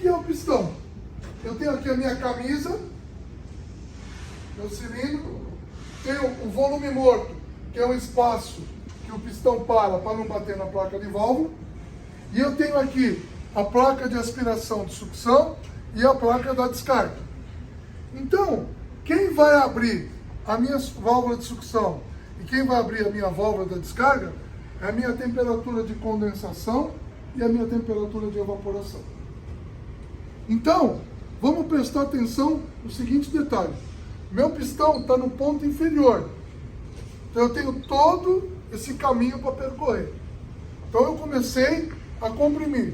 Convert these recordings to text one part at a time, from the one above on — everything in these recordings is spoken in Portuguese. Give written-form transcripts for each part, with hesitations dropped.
que é o pistão? Eu tenho aqui a minha camisa, meu cilindro, tenho o volume morto, que é o espaço que o pistão para não bater na placa de válvula, e eu tenho aqui a placa de aspiração de sucção e a placa da descarga. Então, quem vai abrir a minha válvula de sucção e quem vai abrir a minha válvula da descarga é a minha temperatura de condensação e a minha temperatura de evaporação. Então, vamos prestar atenção no seguinte detalhe. Meu pistão está no ponto inferior. Então eu tenho todo esse caminho para percorrer. Então eu comecei a comprimir.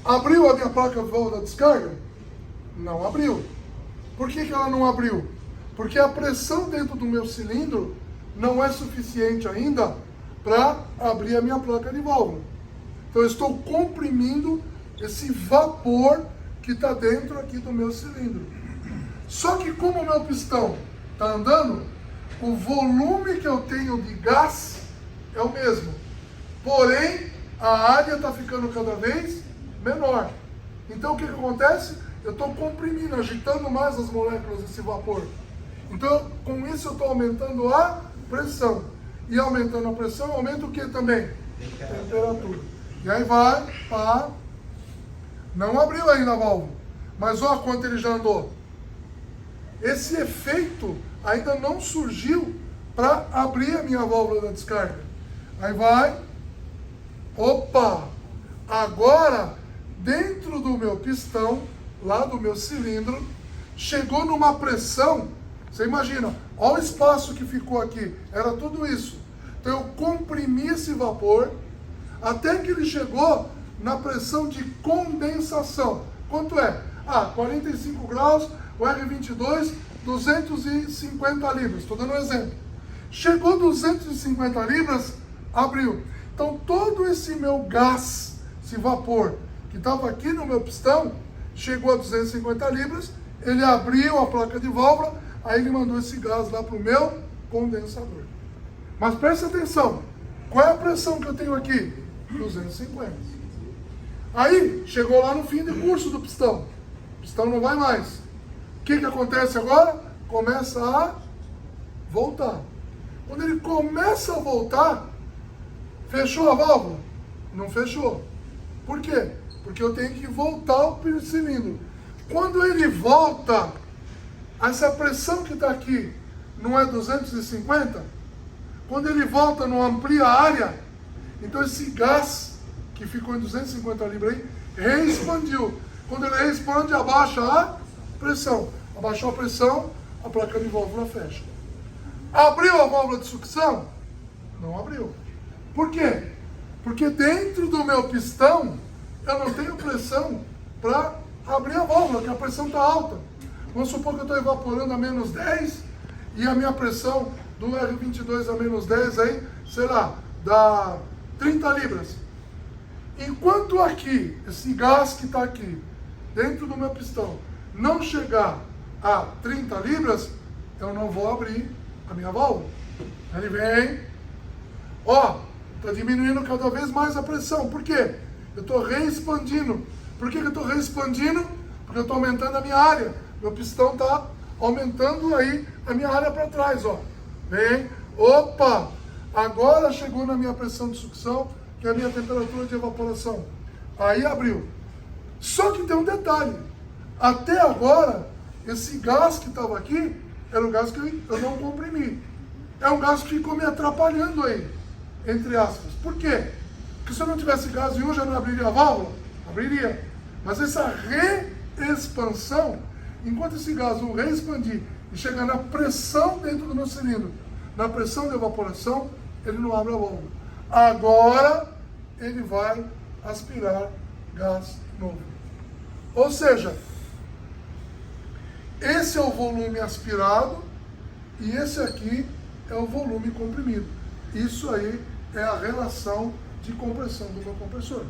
Abriu a minha placa de válvula da descarga? Não abriu. Por que ela não abriu? Porque a pressão dentro do meu cilindro não é suficiente ainda para abrir a minha placa de válvula. Então eu estou comprimindo esse vapor que está dentro aqui do meu cilindro. Só que como o meu pistão está andando, o volume que eu tenho de gás é o mesmo. Porém, a área está ficando cada vez menor. Então o que acontece? Eu estou comprimindo, agitando mais as moléculas desse vapor. Então, com isso eu estou aumentando a pressão. E aumentando a pressão, aumenta o que também? Temperatura. E aí vai, pá. Não abriu ainda a válvula. Mas olha quanto ele já andou. Esse efeito ainda não surgiu para abrir a minha válvula da descarga. Aí vai. Opa! Agora, dentro do meu pistão, lá do meu cilindro, chegou numa pressão. Você imagina, olha o espaço que ficou aqui. Era tudo isso. Então eu comprimi esse vapor até que ele chegou na pressão de condensação. Quanto é? 45 graus, o R22, 250 libras. Estou dando um exemplo. Chegou 250 libras, abriu. Então todo esse meu gás, esse vapor que estava aqui no meu pistão, chegou a 250 libras, ele abriu a placa de válvula, aí ele mandou esse gás lá para o meu condensador. Mas presta atenção, qual é a pressão que eu tenho aqui? 250. Aí, chegou lá no fim do curso do pistão. O pistão não vai mais. O que acontece agora? Começa a voltar. Quando ele começa a voltar, fechou a válvula? Não fechou. Por quê? Porque eu tenho que voltar o cilindro. Quando ele volta, essa pressão que está aqui não é 250? Quando ele volta, não amplia a área? Então esse gás que ficou em 250 libras aí, reexpandiu. Quando ele reexpande, abaixa a pressão. Abaixou a pressão, a placa de válvula fecha. Abriu a válvula de sucção? Não abriu. Por quê? Porque dentro do meu pistão, eu não tenho pressão para abrir a válvula, porque a pressão está alta. Vamos supor que eu estou evaporando a menos 10 e a minha pressão do R22 a menos 10 aí, sei lá, dá 30 libras. Enquanto aqui, esse gás que está aqui, dentro do meu pistão, não chegar a 30 libras, eu não vou abrir a minha válvula. Ele vem, está diminuindo cada vez mais a pressão. Por quê? Eu estou reexpandindo. Por que eu estou reexpandindo? Porque eu estou aumentando a minha área. Meu pistão está aumentando aí a minha área para trás, Vem, opa! Agora chegou na minha pressão de sucção, que é a minha temperatura de evaporação. Aí abriu. Só que tem um detalhe. Até agora, esse gás que estava aqui, era um gás que eu não comprimi. É um gás que ficou me atrapalhando aí, entre aspas. Por quê? Porque se eu não tivesse gás em um, já não abriria a válvula? Abriria. Mas essa reexpansão, enquanto esse gás não reexpandir e chegar na pressão dentro do meu cilindro, na pressão de evaporação, ele não abre a válvula. Agora, ele vai aspirar gás novo. Ou seja, esse é o volume aspirado e esse aqui é o volume comprimido. Isso aí é a relação de compressão do meu compressor.